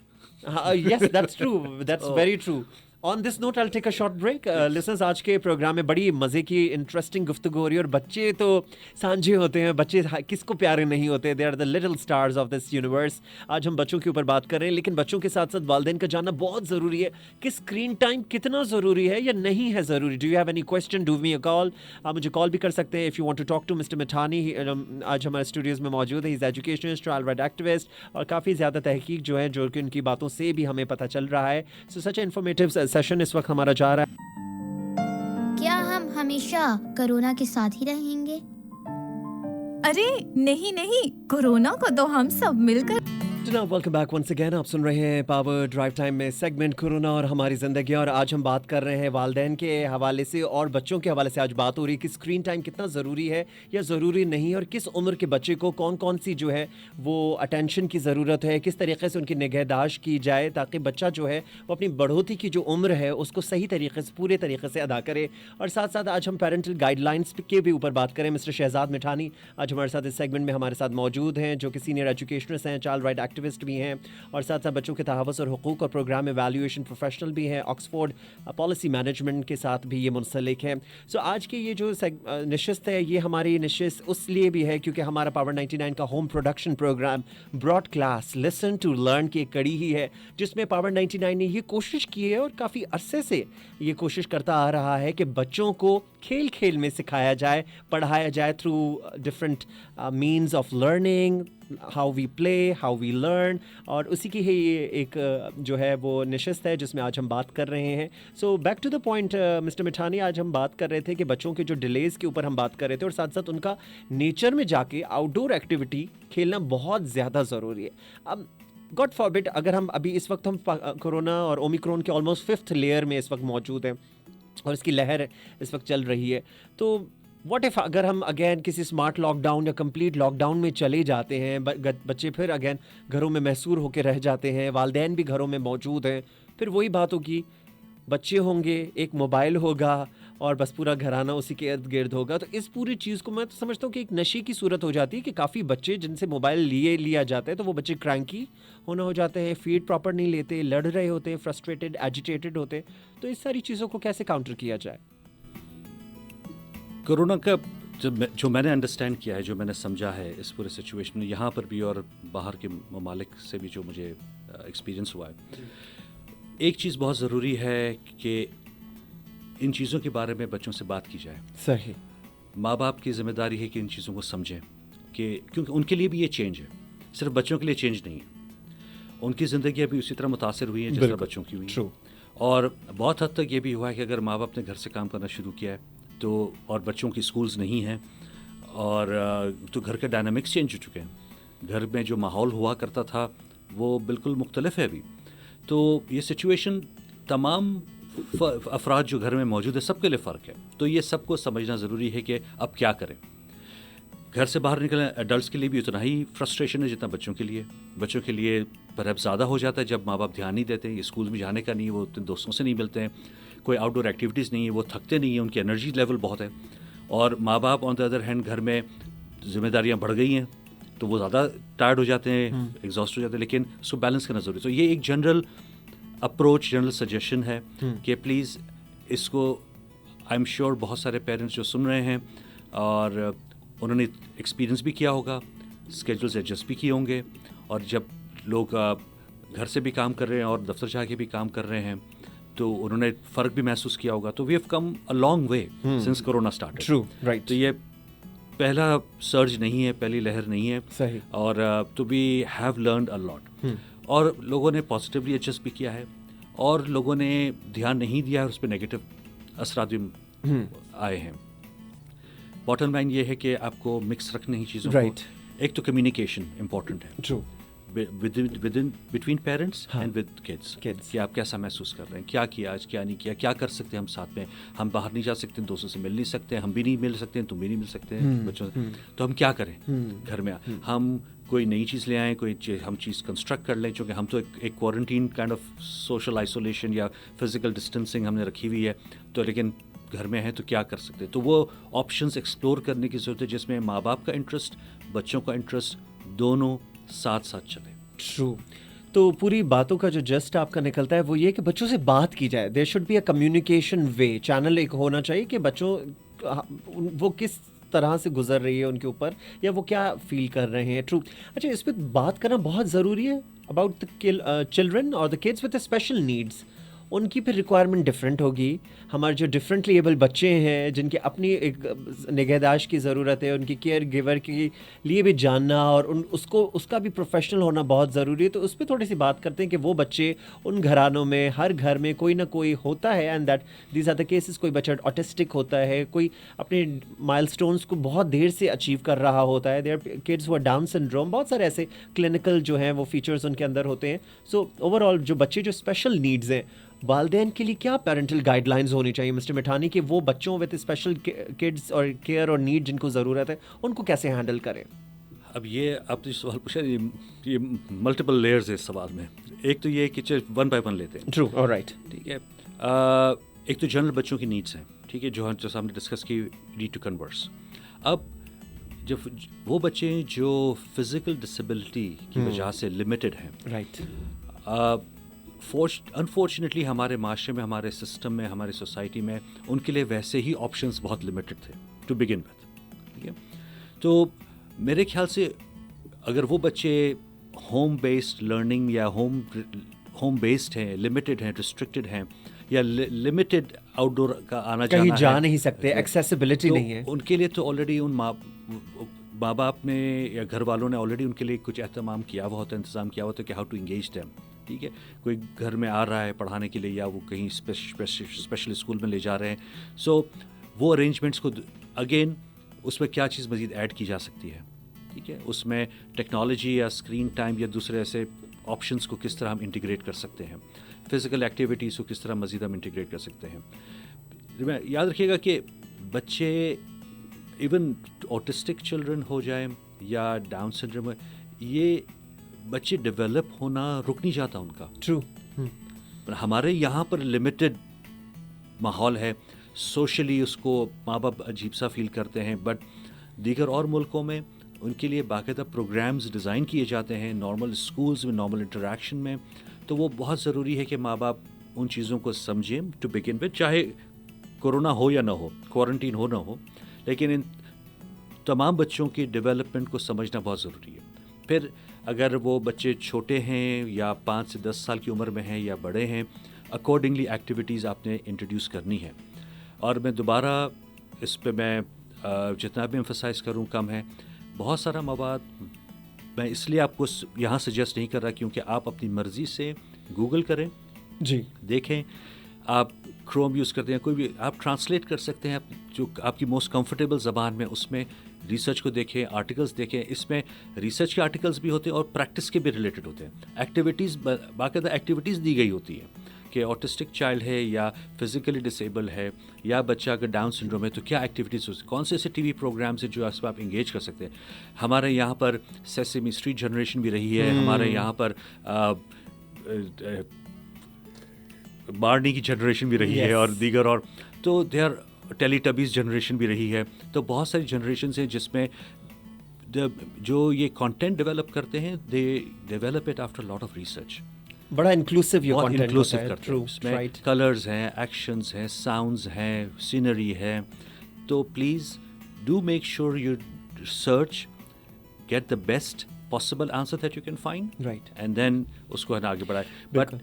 Yes, that's true. That's very true. On this note, I'll take a short break. Listeners, आज के प्रोग्राम में बड़ी मज़े की इंटरेस्टिंग गुफ्तगू हो रही है, और बच्चे तो सांझे होते हैं, बच्चे किसको प्यारे नहीं होते, they are the little stars of this universe. आज हम बच्चों के ऊपर बात कर रहे हैं, लेकिन बच्चों के साथ साथ वालिदैन का जानना बहुत ज़रूरी है कि स्क्रीन टाइम कितना ज़रूरी है या नहीं है ज़रूरी। Do you have any question, do me a call. आप मुझे कॉल भी कर सकते हैं if you want to talk to mister Mithani. आज हमारे स्टूडियोज़ में मौजूद है, इज़ एजुकेशनिस्ट, ट्रायल राइट एक्टिविस्ट, और काफ़ी ज़्यादा तहकीक जो है, जो कि उनकी बातों से भी हमें पता चल रहा है। सो सच इन्फॉर्मेटिव सेशन इस वक्त हमारा जा रहा है। क्या हम हमेशा कोरोना के साथ ही रहेंगे? अरे नहीं, कोरोना को तो हम सब मिलकर जनाब वेलकम बैक वंस अगेन. आप सुन रहे हैं पावर ड्राइव टाइम में सेगमेंट कोरोना और हमारी ज़िंदगी, और आज हम बात कर रहे हैं वालिदैन के हवाले से और बच्चों के हवाले से. आज बात हो रही है कि स्क्रीन टाइम कितना ज़रूरी है या ज़रूरी नहीं है, और किस उम्र के बच्चे को कौन कौन सी जो है वो अटेंशन की ज़रूरत है, किस तरीके से उनकी निगहदाश्त की जाए ताकि बच्चा जो है वो अपनी बढ़ोतरी की जो उम्र है उसको सही तरीके से पूरे तरीके से अदा करे. और साथ साथ आज हम पेरेंटल गाइडलाइंस के भी ऊपर बात करें. मिस्टर शहजाद मिठानी आज हमारे साथ इस सेगमेंट में हमारे साथ मौजूद हैं, जो कि सीनियर एजुकेशनिस्ट हैं, चाइल्ड राइट एक्टिविस्ट भी हैं, और साथ साथ बच्चों के तहफ़्फ़ुज़ और हुकूक़ और प्रोग्राम एवेल्यूएशन प्रोफेशनल भी हैं. ऑक्सफोर्ड पॉलिसी मैनेजमेंट के साथ भी ये मुंसलिक हैं. सो आज की ये जो नशिस्त है, ये हमारी नशिस्त उस लिए भी है क्योंकि हमारा पावर 99 का home production programme broad class listen to learn की एक कड़ी ही है, जिसमें पावर 99 ने ये कोशिश की है और काफ़ी अरसे से ये कोशिश करता आ रहा है कि बच्चों को खेल खेल में सिखाया जाए, पढ़ाया जाए through different means of learning, how we play, how we learn. और उसी की ही ये एक जो है वो नशिस्त है जिसमें आज हम बात कर रहे हैं. So back to the point mister Mithani, आज हम बात कर रहे थे कि बच्चों के जो डिलेज़ के ऊपर हम बात कर रहे थे, और साथ साथ उनका नेचर में जाके आउटडोर एक्टिविटी खेलना बहुत ज़्यादा ज़रूरी है. अब गॉड फॉरबिड अगर हम अभी इस वक्त हम कोरोना और ओमिक्रॉन के ऑलमोस्ट 5th लेयर में इस वक्त मौजूद हैं और इसकी लहर इस वक्त चल रही है, तो व्हाट इफ़ अगर हम अगेन किसी स्मार्ट लॉकडाउन या कंप्लीट लॉकडाउन में चले जाते हैं, बच्चे फिर अगेन घरों में महसूर होकर रह जाते हैं, वालिदैन भी घरों में मौजूद हैं, फिर वही बात होगी, बच्चे होंगे, एक मोबाइल होगा और बस पूरा घराना उसी के इर्द गिर्द होगा. तो इस पूरी चीज़ को मैं तो समझता हूँ कि एक नशे की सूरत हो जाती है कि काफ़ी बच्चे जिनसे मोबाइल लिया जाता है तो वो बच्चे क्रैंकी होना हो जाते हैं, फीड प्रॉपर नहीं लेते, लड़ रहे होते हैं, फ्रस्ट्रेटेड एजिटेटेड होते हैं. तो इस सारी चीज़ों को कैसे काउंटर किया जाए? कोरोना का जो मैंने अंडरस्टैंड किया है, जो मैंने समझा है इस पूरे सिचुएशन में, यहाँ पर भी और बाहर के ममालिक से भी जो मुझे एक्सपीरियंस हुआ है, एक चीज़ बहुत ज़रूरी है कि इन चीज़ों के बारे में बच्चों से बात की जाए. सही. माँ बाप की ज़िम्मेदारी है कि इन चीज़ों को समझें कि क्योंकि उनके लिए भी ये चेंज है, सिर्फ बच्चों के लिए चेंज नहीं है. उनकी ज़िंदगी अभी उसी तरह मुतासिर हुई है जिस तरह बच्चों की हुई है. और बहुत हद तक ये भी हुआ है कि अगर माँ बाप ने घर से काम करना शुरू किया है तो, और बच्चों की स्कूल्स नहीं हैं, और तो घर के डायनामिक्स चेंज हो चुके हैं. घर में जो माहौल हुआ करता था वो बिल्कुल मुख्तलिफ है अभी. तो ये सिचुएशन तमाम अफराद जो घर में मौजूद है सबके लिए फ़र्क है. तो ये सबको समझना ज़रूरी है कि अब क्या करें. घर से बाहर निकलना एडल्ट्स के लिए भी उतना ही फ्रस्ट्रेशन है जितना बच्चों के लिए. बच्चों के लिए परहैप्स ज़्यादा हो जाता है जब माँ बाप ध्यान नहीं देते हैं. ये स्कूल में जाने का नहीं है, वो उतने दोस्तों से नहीं मिलते हैं, कोई आउटडोर एक्टिविटीज़ नहीं है, वो थकते नहीं हैं, उनकी एनर्जी लेवल बहुत है. और माँ बाप ऑन द अदर हैंड घर में जिम्मेदारियाँ बढ़ गई हैं तो वो ज़्यादा टायर्ड हो जाते हैं, एग्जॉस्ट हो जाते हैं. लेकिन उसको बैलेंस करना ज़रूरी है. तो ये एक जनरल अप्रोच, जनरल सजेशन है कि प्लीज़ इसको, आई एम श्योर बहुत सारे पेरेंट्स जो सुन रहे हैं और उन्होंने एक्सपीरियंस भी किया होगा, स्केड्यूल्स एडजस्ट भी किए होंगे, और जब लोग घर से भी काम कर रहे हैं और दफ्तर जाके भी काम कर रहे हैं तो उन्होंने फ़र्क भी महसूस किया होगा. तो we have come a long way since corona started. True, right. तो ये पहला सर्ज नहीं है, पहली लहर नहीं है. सही. और तो we have learned a lot, और लोगों ने पॉजिटिवली एडजस्ट भी किया है, और लोगों ने ध्यान नहीं दिया है, उस पर नेगेटिव असरात भी आए हैं. बॉटम लाइन ये है कि आपको मिक्स रखने ही चीज़ों को. एक तो कम्युनिकेशन इम्पॉर्टेंट है. True. Between parents and with kids कि आप कैसा महसूस कर रहे हैं, क्या किया आज, क्या नहीं किया, क्या कर सकते हैं हम साथ में. हम बाहर नहीं जा सकते, दोस्तों से मिल नहीं सकते, हम भी नहीं मिल सकते, तुम भी नहीं मिल सकते बच्चों से. तो हम क्या करें घर में? हम कोई नई चीज़ ले आएँ, हम चीज़ कंस्ट्रक्ट कर लें, क्योंकि हम तो एक quarantine kind of social isolation या फिजिकल डिस्टेंसिंग हमने रखी हुई है. तो लेकिन घर में है तो क्या कर सकते हैं? तो वो ऑप्शंस एक्सप्लोर करने की ज़रूरत है जिसमें माँ बाप का इंटरेस्ट, बच्चों का इंटरेस्ट, दोनों साथ साथ चले. ट्रू. तो पूरी बातों का जो जस्ट आपका निकलता है वो ये कि बच्चों से बात की जाए. There should be a communication way, channel एक होना चाहिए कि बच्चों वो किस तरह से गुजर रही है उनके ऊपर, या वो क्या फील कर रहे हैं. ट्रू. अच्छा, इस पर बात करना बहुत ज़रूरी है अबाउट द चिल्ड्रन और the kids with special needs. ان کی پھر ریکوائرمنٹ ڈفرینٹ ہوگی. ہمارے جو ڈفرینٹلی ایبل بچے ہیں جن کی اپنی ایک نگہداشت کی ضرورت ہے, ان کی کیئر گیور کے لیے بھی جاننا اور اس کا بھی پروفیشنل ہونا بہت ضروری ہے. تو اس پہ تھوڑی سی بات کرتے ہیں کہ وہ بچے ان گھرانوں میں, ہر گھر میں کوئی نہ کوئی ہوتا ہے, and that these are the cases. کوئی بچہ آٹسٹک ہوتا ہے, کوئی اپنے مائل اسٹونس کو بہت دیر سے اچیو کر رہا ہوتا ہے. There are kids who are Down syndrome, بہت سارے ایسے کلینکل جو ہیں وہ فیچرز ان کے اندر ہوتے ہیں. سو اوور آل جو بچے جو اسپیشل نیڈز ہیں, والدین کے لیے کیا پیرنٹل گائیڈ لائنز ہونی چاہیے مسٹر مٹھانی, کہ وہ بچوں وتھ اسپیشل کڈس اور کیئر اور نیڈ جن کو ضرورت ہے ان کو کیسے ہینڈل کریں؟ اب یہ آپ جو سوال پوچھا, یہ ملٹیپل لیئرز ہے اس سوال میں. ایک تو یہ کہ ون بائی ون لیتے ہیں. ٹرو, آلرائٹ, ٹھیک ہے. ایک تو جنرل بچوں کی نیڈس ہیں, ٹھیک ہے, جو ہم نے ڈسکس کی, نیڈ ٹو کنورس. اب جب وہ بچے جو فزیکل ڈسیبلٹی کی وجہ سے لمیٹڈ ہیں, رائٹ, انفارچونیٹلی ہمارے معاشرے میں, ہمارے سسٹم میں, ہماری سوسائٹی میں ان کے لیے ویسے ہی آپشنس بہت لمیٹڈ تھے ٹو بگن وتھ, ٹھیک ہے. تو میرے خیال سے اگر وہ بچے ہوم بیسڈ لرننگ یا ہوم بیسڈ ہیں, لمیٹڈ ہیں, ریسٹرکٹڈ ہیں, یا لمیٹڈ آؤٹ ڈور کا آنا جانا, کہیں جا نہیں سکتے, ایکسیسیبلٹی نہیں ہے, ان کے لیے تو آلریڈی ان ماں باپ نے یا گھر والوں نے آلریڈی ان کے لیے کچھ اہتمام کیا ہوا ہوتا ہے, انتظام کیا ہوتا ہے کہ ہاؤ ٹو انگیج دیم. ٹھیک ہے, کوئی گھر میں آ رہا ہے پڑھانے کے لیے یا وہ کہیں اسپیشل اسکول میں لے جا رہے ہیں. سو وہ ارینجمنٹس کو اگین اس میں کیا چیز مزید ایڈ کی جا سکتی ہے, ٹھیک ہے, اس میں ٹیکنالوجی یا اسکرین ٹائم یا دوسرے ایسے آپشنس کو کس طرح ہم انٹیگریٹ کر سکتے ہیں, فزیکل ایکٹیویٹیز کو کس طرح مزید ہم انٹیگریٹ کر سکتے ہیں. یاد رکھیے گا کہ بچے ایون آٹسٹک چلڈرن ہو جائیں یا ڈاؤن سنڈروم, یہ بچے ڈیولپ ہونا رک نہیں جاتا ان کا. ٹرو, ہمارے یہاں پر لمیٹڈ ماحول ہے, سوشلی اس کو ماں باپ عجیب سا فیل کرتے ہیں, بٹ دیگر اور ملکوں میں ان کے لیے باقاعدہ پروگرامز ڈیزائن کیے جاتے ہیں نارمل اسکولز میں, نارمل انٹریکشن میں. تو وہ بہت ضروری ہے کہ ماں باپ ان چیزوں کو سمجھیں ٹو بگن وتھ, چاہے کورونا ہو یا نہ ہو, کوارنٹین ہو نہ ہو, لیکن ان تمام بچوں کی ڈیولپمنٹ کو سمجھنا بہت ضروری ہے. پھر اگر وہ بچے چھوٹے ہیں یا 5 سے 10 سال کی عمر میں ہیں یا بڑے ہیں, اکارڈنگلی ایکٹیویٹیز آپ نے انٹروڈیوس کرنی ہے. اور میں دوبارہ اس پہ میں جتنا بھی ایمفسائز کروں کم ہے. بہت سارا مواد میں اس لیے آپ کو یہاں سجیسٹ نہیں کر رہا کیونکہ آپ اپنی مرضی سے گوگل کریں, جی دیکھیں, آپ کروم یوز کرتے ہیں, کوئی بھی آپ ٹرانسلیٹ کر سکتے ہیں جو آپ کی موسٹ کمفرٹیبل زبان میں, اس میں ریسرچ کو دیکھیں, آرٹیکلس دیکھیں. اس میں ریسرچ کے آرٹیکلس بھی ہوتے ہیں اور پریکٹس کے بھی ریلیٹڈ ہوتے ہیں. ایکٹیویٹیز, باقاعدہ ایکٹیویٹیز دی گئی ہوتی ہے کہ آٹسٹک چائلڈ ہے یا فزیکلی ڈسیبل ہے یا بچہ اگر ڈاؤن سنڈروم ہے تو کیا ایکٹیویٹیز ہوتی ہیں, کون سے ایسے ٹی وی پروگرامس ہیں جو اس میں آپ انگیج کر سکتے ہیں. ہمارے یہاں پر سیسمی اسٹریٹ جنریشن بھی رہی ہے, ہمارے یہاں پر بارنی کی جنریشن بھی رہی ہے, اور دیگر, اور تو دے آر ٹیلی ٹبیز جنریشن بھی رہی ہے. تو بہت ساری جنریشنز ہیں جس میں جو یہ کانٹینٹ ڈیولپ کرتے ہیں they develop it after lot of research. بڑا انکلوسیو یہ بہت کانٹینٹ انکلوسیو ہوتا ہے. کرتے ہیں, ٹرو, اس میں رائٹ, کلرز ہیں, ایکشنز ہیں, ساؤنڈز ہیں, سینری ہے. تو please do make sure you search, get the best possible answer that you can find, right, and then اس کو ہے نا آگے بڑھائے. But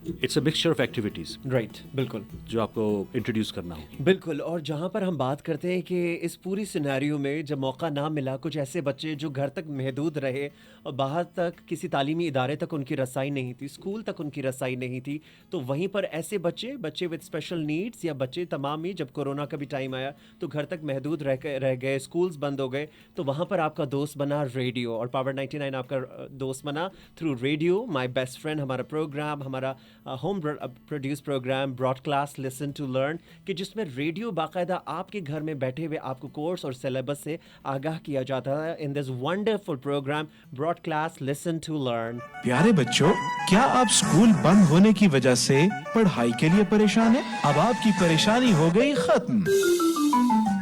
it's a mixture of activities, right, بالکل, جو آپ کو انٹروڈیوس کرنا ہوگی. بالکل. اور جہاں پر ہم بات کرتے ہیں کہ اس پوری سینیریو میں جب موقع نہ ملا, کچھ ایسے بچے جو گھر تک محدود رہے اور باہر تک کسی تعلیمی ادارے تک ان کی رسائی نہیں تھی, اسکول تک ان کی رسائی نہیں تھی, تو وہیں پر ایسے بچے وتھ اسپیشل نیڈس یا بچے تمام ہی جب کورونا کا بھی ٹائم آیا تو گھر تک محدود رہ گئے, اسکولز بند ہو گئے, تو وہاں پر آپ کا دوست بنا ریڈیو, اور پاور 99 آپ کا دوست بنا through radio. My best friend ہمارا پروگرام, ہمارا home produce programme broad class listen to learn, کہ جس میں ریڈیو باقاعدہ آپ کے گھر میں بیٹھے ہوئے آپ کو کورس اور سلیبس سے آگاہ کیا جاتا ہے. In this wonderful program broad class listen to learn. پیارے بچوں, کیا آپ اسکول بند ہونے کی وجہ سے پڑھائی کے لیے پریشان ہیں؟ اب آپ کی پریشانی ہو گئی ختم,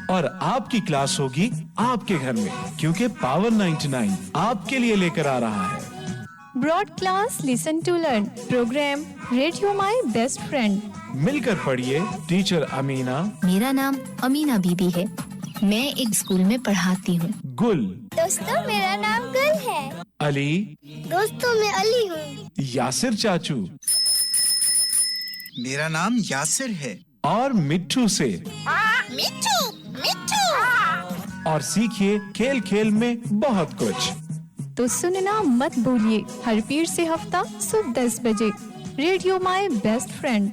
اور آپ کی کلاس ہوگی آپ کے گھر میں, کیونکہ پاور 99 آپ کے لیے لے کر آ رہا ہے broad class listen to learn programme radio my best friend. مل کر پڑھیے ٹیچر امینا. میرا نام امینا بی بی ہے, میں ایک اسکول میں پڑھاتی ہوں. گل. دوستوں میرا نام گل ہے. علی. دوستوں میں علی ہوں. یاسر چاچو. मेरा नाम यासिर है। और मिट्ठू से। मिट्ठू मिट्ठू। और सीखिए खेल खेल में बहुत कुछ। तो सुनना मत भूलिए हर पीर से हफ्ता सुबह 10 बजे radio my best friend.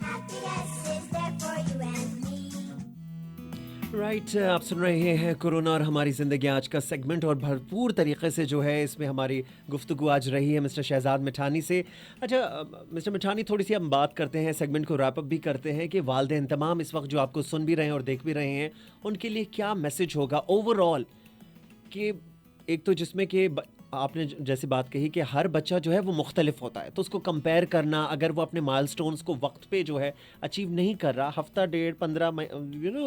Right आप सुन रहे हैं कोरोना और हमारी ज़िंदगी आज का सेगमेंट, और भरपूर तरीके से जो है इसमें हमारी गुफ्तगू आज रही है मिस्टर शहजाद मिठानी से। अच्छा मिस्टर मिठानी, थोड़ी सी हम बात करते हैं, सेगमेंट को रैप अप भी करते हैं कि वालिदैन तमाम इस वक्त जो आपको सुन भी रहे हैं और देख भी रहे हैं, उनके लिए क्या मैसेज होगा ओवरऑल? कि एक तो जिसमें कि आपने जैसे बात कही कि हर बच्चा जो है वो मुख्तलिफ होता है, तो उसको कंपेयर करना, अगर वो अपने माइलस्टोन्स को वक्त पे जो है अचीव नहीं कर रहा, हफ्ता डेढ़ 15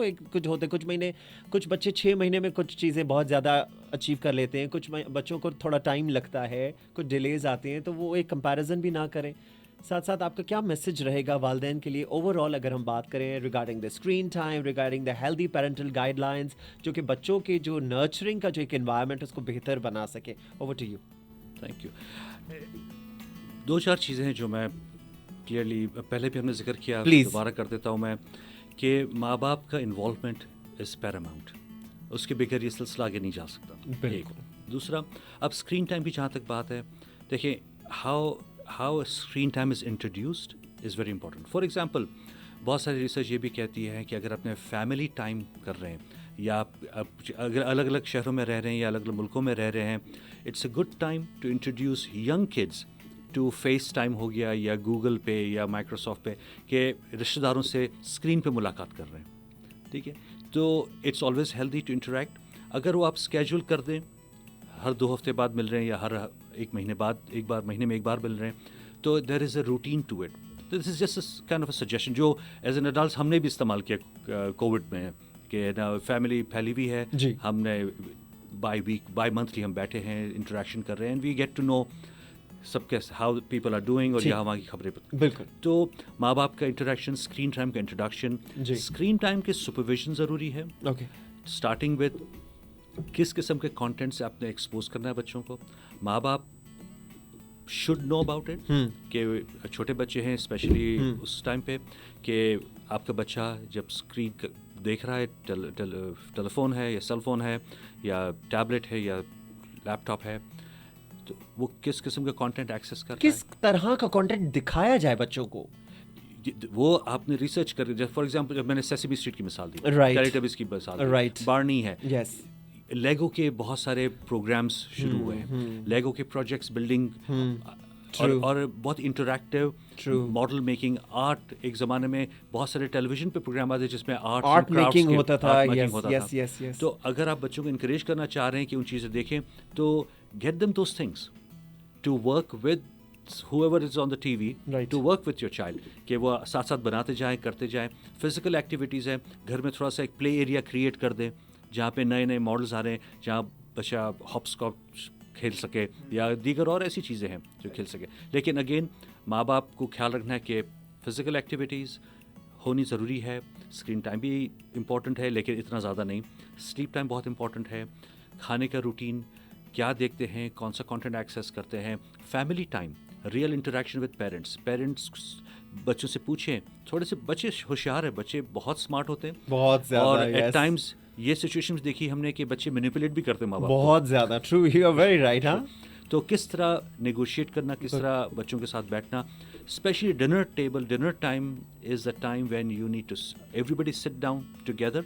एक कुछ होते, कुछ महीने, कुछ बच्चे 6 महीने में कुछ चीज़ें बहुत ज़्यादा अचीव कर लेते हैं, कुछ बच्चों को थोड़ा टाइम लगता है, कुछ डिलेज आते हैं, तो वो एक कंपैरिजन भी ना करें। साथ साथ आपका क्या मैसेज रहेगा वालिदैन के लिए ओवरऑल, अगर हम बात करें regarding the screen time, regarding the healthy parental guidelines, जो कि बच्चों के जो नर्चरिंग का जो एक एनवायरनमेंट है उसको बेहतर बना सके? Over to you. Thank you. 2-4 चीज़ें हैं जो मैं क्लियरली पहले भी हमने जिक्र किया, दोबारा कर देता हूँ मैं, कि माँ बाप का इन्वॉल्वमेंट इज़ पैरामाउंट, उसके बगैर ये सिलसिला आगे नहीं जा सकता। एक। दूसरा, अब स्क्रीन टाइम की जहाँ तक बात है, देखिए how screen time is introduced is very important. For example, बहुत सारी रिसर्च ये भी कहती है कि अगर अपने फैमिली टाइम कर रहे हैं, या अगर अलग अलग शहरों में रह रहे हैं या अलग अलग मुल्कों में रह रहे हैं, it's a good time to introduce young kids to face time हो गया, या गूगल पे या माइक्रोसॉफ्ट पे, कि रिश्तेदारों से स्क्रीन पे मुलाकात कर रहे हैं। ठीक है, तो it's always healthy to interact. अगर वो आप स्केड्यूल कर दें, हर 2 हफ्ते बाद मिल रहे हैं या हर 1 महीने बाद एक बार, महीने में एक बार मिल रहे हैं, तो there is a routine to it. This is just kind of a suggestion जो एज एन एडल्ट हमने भी इस्तेमाल किया कोविड में, कि ना फैमिली फैली हुई है, हमने बाई मंथली हम बैठे हैं, इंटरेक्शन कर रहे हैं, and we get to know सबके हाउ पीपल आर डूइंग, और यहाँ वहाँ की खबरें। बिल्कुल। तो माँ बाप का इंटरेक्शन, स्क्रीन टाइम का इंट्रोडक्शन, स्क्रीन टाइम के सुपरविजन ज़रूरी है। ओके, स्टार्टिंग विद किस किस्म के कंटेंट से आपने एक्सपोज करना है बच्चों को। माँ बाप शुड नो अबाउट इट, कि छोटे बच्चे हैं स्पेशली उस टाइम पे, कि आपका बच्चा जब स्क्रीन देख रहा है, टेलीफोन है या सेल फोन है या टैबलेट है या लैपटॉप है, तो वो किस किस्म का कंटेंट एक्सेस कर रहा है, किस तरह का कंटेंट दिखाया जाए बच्चों को, वो आपने रिसर्च कर। फॉर एग्जांपल जब मैंने सेसेमी स्ट्रीट की मिसाल दी, टेलीटबीज़ की मिसाल दी, बार्नी है, लेगो के बहुत सारे प्रोग्राम्स शुरू हुए हैं, लेगो के प्रोजेक्ट्स, बिल्डिंग और बहुत इंटरैक्टिव मॉडल मेकिंग, आर्ट। एक ज़माने में बहुत सारे टेलीविज़न पे प्रोग्राम आते जिसमें आर्ट मेकिंग होता था। तो अगर आप बच्चों को इंकरेज करना चाह रहे हैं कि उन चीज़ें देखें, तो get them those things to work with whoever is on the TV, to work with your child, कि वो साथ साथ बनाते जाएं, करते जाएं। फिजिकल एक्टिविटीज़ है, घर में थोड़ा सा एक प्ले एरिया क्रिएट कर दें जहाँ पे नए नए मॉडल्स आ रहे हैं, जहाँ बच्चा हॉपस्कॉच खेल सके या दीगर और ऐसी चीज़ें हैं जो खेल सके। लेकिन अगेन माँ बाप को ख्याल रखना है कि फ़िज़िकल एक्टिविटीज़ होनी ज़रूरी है, स्क्रीन टाइम भी इम्पॉर्टेंट है लेकिन इतना ज़्यादा नहीं, स्लीप टाइम बहुत इम्पॉर्टेंट है, खाने का रूटीन, क्या देखते हैं, कौन सा कंटेंट एक्सेस करते हैं, family time, real interaction with parents बच्चों से पूछें। थोड़े से बच्चे होशियार हैं, बच्चे बहुत स्मार्ट होते हैं, बहुत ज़्यादा, और एट टाइम्स ये सिचुएशंस देखी हमने कि बच्चे मैनिपुलेट भी करते हैं माँ बाप को। बहुत ज़्यादा true, you are very right. हाँ, तो किस तरह नेगोशिएट करना, किस तरह बच्चों के साथ बैठना, especially dinner table, dinner time is the time when you need to everybody sit down together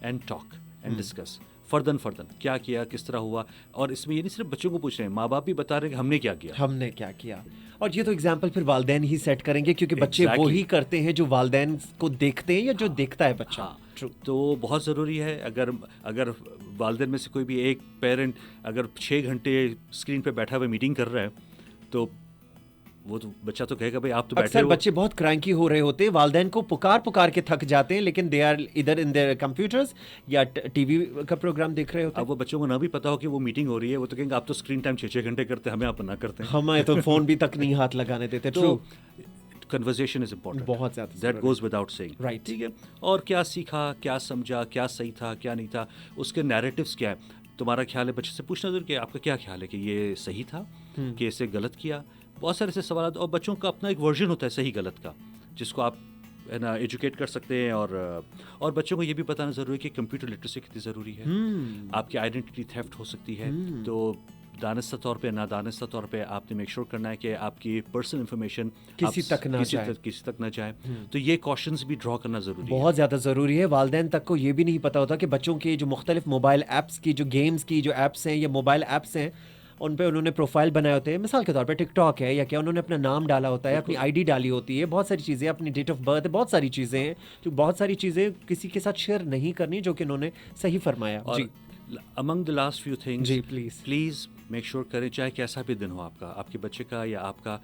and talk and discuss further क्या किया, किस तरह हुआ। और इसमें ये नहीं सिर्फ बच्चों को पूछ रहे हैं, माँ बाप भी बता रहे हैं कि हमने क्या किया। और ये तो एग्जाम्पल फिर वालिदैन ही सेट करेंगे, क्योंकि बच्चे वो ही करते हैं जो वालिदैन को देखते हैं या जो देखता है बच्चा। तो बहुत ज़रूरी है, अगर वालिदैन में से कोई भी एक पेरेंट अगर 6 घंटे स्क्रीन पे बैठा हुआ मीटिंग कर रहा है, तो वो तो बच्चा तो कहेगा भाई आप तो बैठे हो। बच्चे बहुत क्रैंकी हो रहे होते हैं, वालिदैन को पुकार के थक जाते हैं, लेकिन दे आर इधर इन देयर कंप्यूटर्स या टीवी का प्रोग्राम देख रहे होते हैं। अब वो बच्चों को ना भी पता हो कि वो मीटिंग हो रही है, वो तो कहेंगे आप तो स्क्रीन टाइम 6 घंटे करते हैं, हमें आप ना करते हैं, हमें तो फ़ोन भी तक नहीं हाथ लगाने देते। तो कन्वर्सेशन इज़ इम्पोर्टेंट, बहुत ज़्यादा, that goes without saying, right. ठीक है, और क्या सीखा, क्या समझा, क्या सही था, क्या नहीं था, उसके नैरेटिव्स क्या है, तुम्हारा ख्याल है, बच्चे से पूछना जरूर कि आपका क्या ख्याल है कि ये सही था कि इसे गलत किया। बहुत सारे ऐसे सवाल, और बच्चों का अपना एक वर्जन होता है सही गलत का, जिसको आप है ना एजुकेट कर सकते हैं और बच्चों को ये भी बताना ज़रूरी है कि कंप्यूटर लिटरेसी कितनी ज़रूरी है। आपकी आइडेंटिटी थेफ्ट हो सकती है, तो दानिस्ता तौर पे नादानिस्ता तौर पे आपने मेक श्योर करना है कि आपकी पर्सनल इन्फॉर्मेशन किसी तक ना जाए। तो ये कॉशंस भी ड्रॉ करना ज़रूरी है, बहुत ज़्यादा ज़रूरी है। वालिदैन तक को ये भी नहीं पता होता कि बच्चों के जो मुख्तलिफ मोबाइल ऐप्स की जो गेम्स की जो ऐप्स हैं या मोबाइल ऐप्स हैं उन पे उन्होंने प्रोफाइल बनाए होते हैं। मिसाल के तौर पे टिकटॉक है या क्या उन्होंने अपना नाम डाला होता है, अपनी आईडी डाली होती है, बहुत सारी चीज़ें, अपनी डेट ऑफ बर्थ है, बहुत सारी चीज़ें हैं जो बहुत सारी चीज़ें किसी के साथ शेयर नहीं करनी, जो कि उन्होंने सही फरमाया। जी, among the last few things, जी प्लीज़ मेक श्योर करें, चाहे कैसा भी दिन हो आपका, आपके बच्चे का या आपका,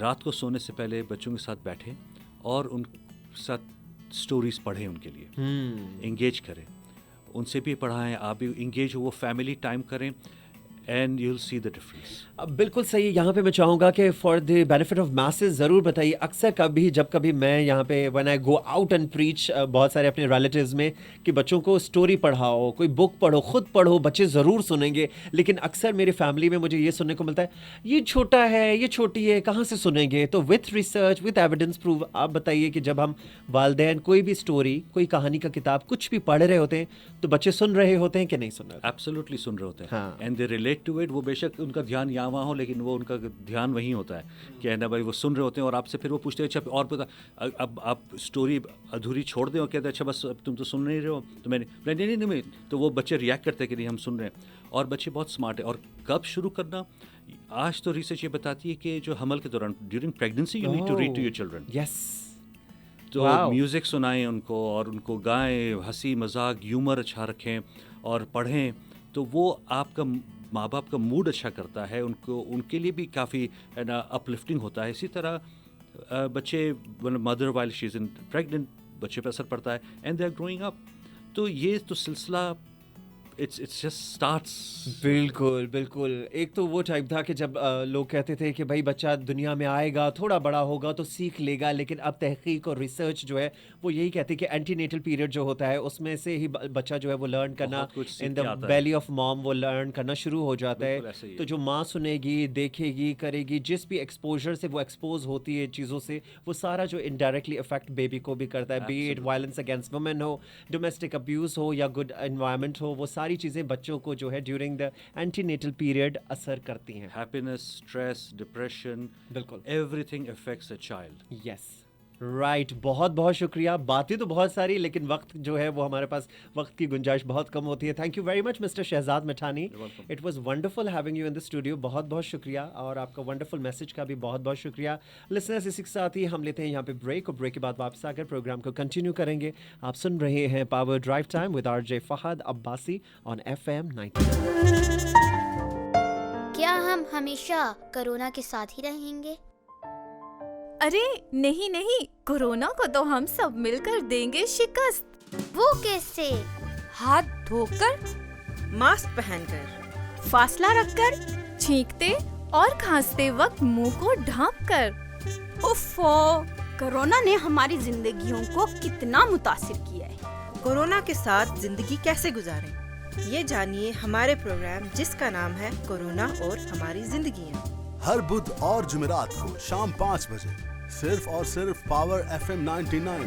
रात को सोने से पहले बच्चों के साथ बैठें और उन साथ स्टोरीज पढ़ें, उनके लिए इंगेज करें, उनसे भी पढ़ाएं, आप भी इंगेज हो, वो फैमिली टाइम करें and you'll see the difference. बिल्कुल सही। यहाँ पे मैं चाहूँगा कि for the benefit of message ज़रूर बताइए। अक्सर जब कभी मैं यहाँ पे when I go out and preach बहुत सारे अपने रिलेटिव्स में कि बच्चों को स्टोरी पढ़ाओ, कोई बुक पढ़ो, खुद पढ़ो, बच्चे ज़रूर सुनेंगे, लेकिन अक्सर मेरी फैमिली में मुझे ये सुनने को मिलता है ये छोटा है, ये छोटी है, कहाँ से सुनेंगे। तो with research, with evidence prove, आप बताइए कि जब हम वालिदैन कोई भी स्टोरी, कोई कहानी का किताब कुछ भी पढ़ रहे होते हैं तो बच्चे सुन रहे होते हैं कि नहीं सुन रहे? एब्सोल्युटली सुन रहे होते हैं। हाँ। And they relate to it. वो बेशक उनका ध्यान यहाँ वहाँ हो, लेकिन वो उनका ध्यान वहीं होता है कि है ना भाई, वो सुन रहे होते हैं और आपसे फिर वो पूछते हैं अच्छा और पता, अब आप स्टोरी अधूरी छोड़ दें और कहते हैं अच्छा बस तुम तो सुन नहीं रहे हो, तो मैंने नहीं, तो वो बच्चे रिएक्ट करते हैं कि नहीं हम सुन रहे हैं। और बच्चे बहुत स्मार्ट है। और कब शुरू करना, आज तो रिसर्च ये बताती है कि जो हमल के दौरान, during pregnancy, you need to read to your children. Yes, तो म्यूज़िक सुनाएं उनको और उनको गाएं, हंसी मजाक ह्यूमर अच्छा रखें और पढ़ें, तो वो आपका माँ बाप का मूड अच्छा करता है, उनके लिए भी काफ़ी है ना अपलिफ्टिंग होता है। इसी तरह बच्चे mother while she is in pregnant, बच्चे पर असर पड़ता है and they are growing up. तो ये तो सिलसिला इट्स जस्ट स्टार्ट्स। बिल्कुल। एक तो वो टाइप था कि जब लोग कहते थे कि भाई बच्चा दुनिया में आएगा, थोड़ा बड़ा होगा तो सीख लेगा, लेकिन अब तहकीक और रिसर्च जो है वो यही कहती है कि एंटीनेटल पीरियड जो होता है उसमें से ही बच्चा जो है वो लर्न करना, in the belly of mom वो लर्न करना शुरू हो जाता है। तो जो माँ सुनेगी, देखेगी, करेगी, जिस भी एक्सपोजर से वो एक्सपोज होती है चीज़ों से, वो सारा जो इनडायरेक्टली इफेक्ट बेबी को भी करता है, B it violence against women हो, डोमेस्टिक अब्यूज़ हो या गुड एनवायरनमेंट हो, वो सारी चीज़ें बच्चों को जो है ड्यूरिंग द एंटीनेटल पीरियड असर करती हैं। हैप्पीनेस, स्ट्रेस, डिप्रेशन, बिल्कुल everything affects a child. Yes, right. बहुत बहुत शुक्रिया। बातें तो बहुत सारी, लेकिन वक्त जो है वो हमारे पास, वक्त की गुंजाइश बहुत कम होती है। Thank you very much mister Shahzad Mithani, it was wonderful having you in the studio. बहुत बहुत शुक्रिया और आपका वंडरफुल मैसेज का भी बहुत बहुत शुक्रिया। लिसनर्स, इसी के साथ ही हम लेते हैं यहाँ पे ब्रेक, और ब्रेक के बाद वापस आकर प्रोग्राम को कंटिन्यू करेंगे। आप सुन रहे हैं power drive time with RJ Fahad Abbasi on FM 90। क्या हम हमेशा कोरोना के साथ ही रहेंगे? अरे नहीं, कोरोना को तो हम सब मिलकर देंगे शिकस्त। वो कैसे? हाथ धोकर, मास्क पहनकर, फासला रखकर, छींकते और खांसते वक्त मुंह को ढांपकर। उफ़्फ़ो, कोरोना ने हमारी जिंदगियों को कितना मुतासिर किया है। कोरोना के साथ जिंदगी कैसे गुजारें, ये जानिए हमारे प्रोग्राम जिसका नाम है कोरोना और हमारी जिंदगियाँ। हर बुध और जुमेरात को शाम 5 बजे सिर्फ और सिर्फ पावर FM 99।